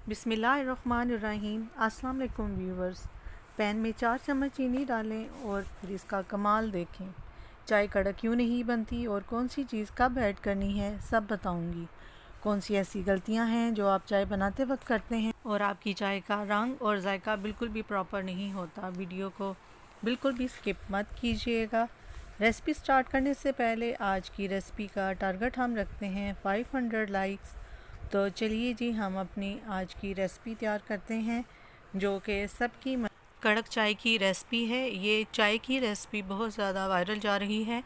बिस्मिल्लाहिर्रहमानिर्रहीम। अस्सलाम वालेकुम व्यूवर्स। पैन में 4 चम्मच चीनी डालें और फिर इसका कमाल देखें। चाय कड़क क्यों नहीं बनती और कौन सी चीज़ कब ऐड करनी है सब बताऊंगी। कौन सी ऐसी गलतियां हैं जो आप चाय बनाते वक्त करते हैं और आपकी चाय का रंग और जायका बिल्कुल भी प्रॉपर नहीं होता। वीडियो को बिल्कुल भी स्किप मत कीजिएगा। रेसिपी स्टार्ट करने से पहले आज की रेसिपी का टारगेट हम रखते हैं 500 लाइक्स। तो चलिए जी, हम अपनी आज की रेसिपी तैयार करते हैं जो कि सबकी कड़क चाय की रेसिपी है। ये चाय की रेसिपी बहुत ज़्यादा वायरल जा रही है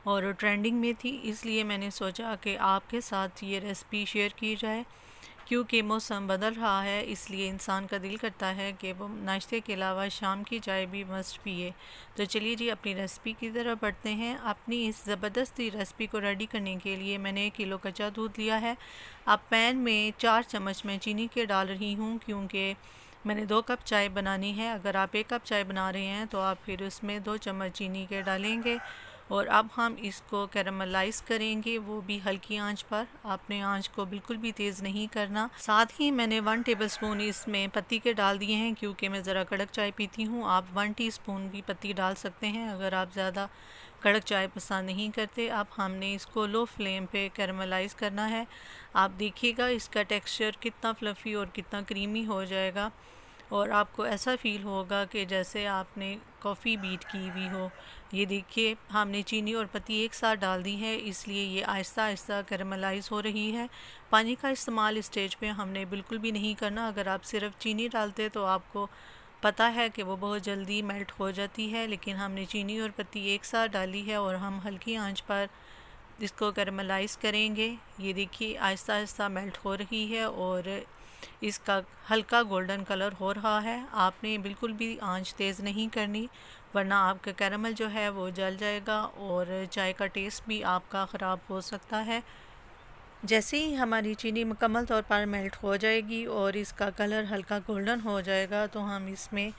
और ट्रेंडिंग में थी, इसलिए मैंने सोचा कि आपके साथ ये रेसिपी शेयर की जाए। क्योंकि मौसम बदल रहा है, इसलिए इंसान का दिल करता है कि वो नाश्ते के अलावा शाम की चाय भी मस्ट पिए। तो चलिए जी, अपनी रेसिपी की तरफ बढ़ते हैं। अपनी इस ज़बरदस्ती रेसिपी को रेडी करने के लिए मैंने 1 किलो कच्चा दूध लिया है। अब पैन में 4 चम्मच मैं चीनी के डाल रही हूँ, क्योंकि मैंने 2 कप चाय बनानी है। अगर आप 1 कप चाय बना रहे हैं तो आप फिर उसमें 2 चम्मच चीनी के डालेंगे। और अब हम इसको कैरामलाइज़ करेंगे, वो भी हल्की आंच पर। आपने आंच को बिल्कुल भी तेज़ नहीं करना। साथ ही मैंने 1 टेबलस्पून इसमें पत्ती के डाल दिए हैं, क्योंकि मैं ज़रा कड़क चाय पीती हूँ। आप 1 टीस्पून भी पत्ती डाल सकते हैं अगर आप ज़्यादा कड़क चाय पसंद नहीं करते। अब हमने इसको लो फ्लेम पे कैरामलाइज़ करना है। आप देखिएगा इसका टेक्सचर कितना फ्लफ़ी और कितना क्रीमी हो जाएगा और आपको ऐसा फ़ील होगा कि जैसे आपने कॉफ़ी बीट की हुई हो। ये देखिए, हमने चीनी और पत्ती एक साथ डाल दी है, इसलिए ये आहिस्ता आहिस्ता कैरामलाइज़ हो रही है। पानी का इस्तेमाल इस स्टेज पे हमने बिल्कुल भी नहीं करना। अगर आप सिर्फ चीनी डालते तो आपको पता है कि वो बहुत जल्दी मेल्ट हो जाती है, लेकिन हमने चीनी और पत्ती एक साथ डाली है और हम हल्की आंच पर इसको कैरामलाइज़ करेंगे। ये देखिए आहिस्ता आहिस्ता मेल्ट हो रही है और इसका हल्का गोल्डन कलर हो रहा है। आपने बिल्कुल भी आंच तेज़ नहीं करनी, वरना आपका कैरामल जो है वो जल जाएगा और चाय का टेस्ट भी आपका ख़राब हो सकता है। जैसे ही हमारी चीनी मुकम्मल तौर पर मेल्ट हो जाएगी और इसका कलर हल्का गोल्डन हो जाएगा, तो हम इसमें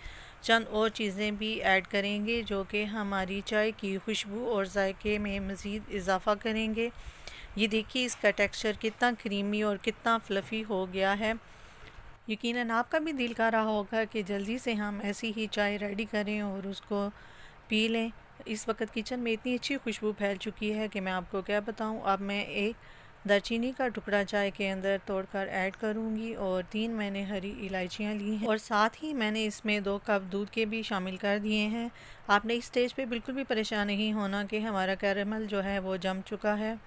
चंद और चीज़ें भी ऐड करेंगे जो कि हमारी चाय की खुशबू और जायके में मज़ीद इजाफ़ा करेंगे। ये देखिए इसका टेक्सचर कितना क्रीमी और कितना फ्लफ़ी हो गया है। यकीनन आपका भी दिल कर रहा होगा कि जल्दी से हम ऐसी ही चाय रेडी करें और उसको पी लें। इस वक्त किचन में इतनी अच्छी खुशबू फैल चुकी है कि मैं आपको क्या बताऊं। अब मैं एक दालचीनी का टुकड़ा चाय के अंदर तोड़कर ऐड करूंगी और 3 मैंने हरी इलायचियां ली हैं और साथ ही मैंने इसमें 2 कप दूध के भी शामिल कर दिए हैं। आपने इस स्टेज पे बिल्कुल भी परेशान नहीं होना कि हमारा कैरेमल जो है वो जम चुका है।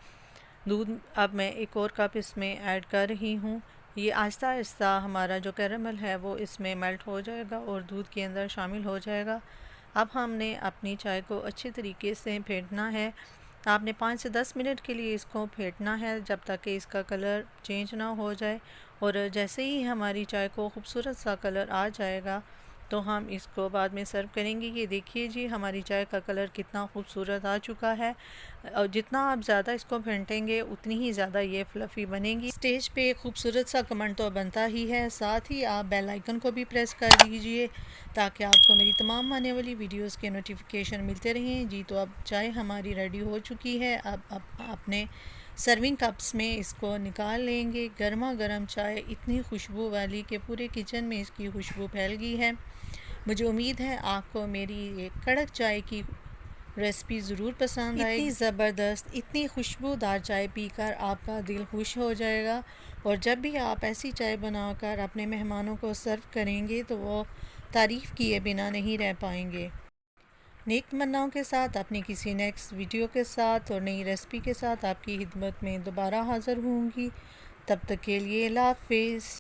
दूध अब मैं 1 और कप इसमें ऐड कर रही हूँ। ये आहिस्ता आहिस्ता हमारा जो कैरेमल है वो इसमें मेल्ट हो जाएगा और दूध के अंदर शामिल हो जाएगा। अब हमने अपनी चाय को अच्छे तरीके से फेंटना है। आपने 5 से 10 मिनट के लिए इसको फेंटना है, जब तक कि इसका कलर चेंज ना हो जाए। और जैसे ही हमारी चाय को खूबसूरत सा कलर आ जाएगा तो हम इसको बाद में सर्व करेंगे। ये देखिए जी, हमारी चाय का कलर कितना खूबसूरत आ चुका है। और जितना आप ज़्यादा इसको फेंटेंगे उतनी ही ज़्यादा ये फ्लफ़ी बनेगी। स्टेज पे खूबसूरत सा कमेंट तो बनता ही है, साथ ही आप बेल आइकन को भी प्रेस कर दीजिए ताकि आपको मेरी तमाम आने वाली वीडियोस के नोटिफिकेशन मिलते रहें जी। तो अब चाय हमारी रेडी हो चुकी है। अब अपने सर्विंग कप्स में इसको निकाल लेंगे। गर्मा गर्म चाय इतनी खुशबू वाली कि पूरे किचन में इसकी खुशबू फैल गई है। मुझे उम्मीद है आपको मेरी ये कड़क चाय की रेसिपी ज़रूर पसंद आएगी। इतनी ज़बरदस्त, इतनी खुशबूदार चाय पीकर आपका दिल खुश हो जाएगा और जब भी आप ऐसी चाय बनाकर अपने मेहमानों को सर्व करेंगे तो वो तारीफ़ किए बिना नहीं रह पाएंगे। नेक तमन्नाओं के साथ अपनी किसी नेक्स्ट वीडियो के साथ और नई रेसिपी के साथ आपकी खिदमत में दोबारा हाज़िर होंगी। तब तक के लिए अल्लाह हाफ़िज़।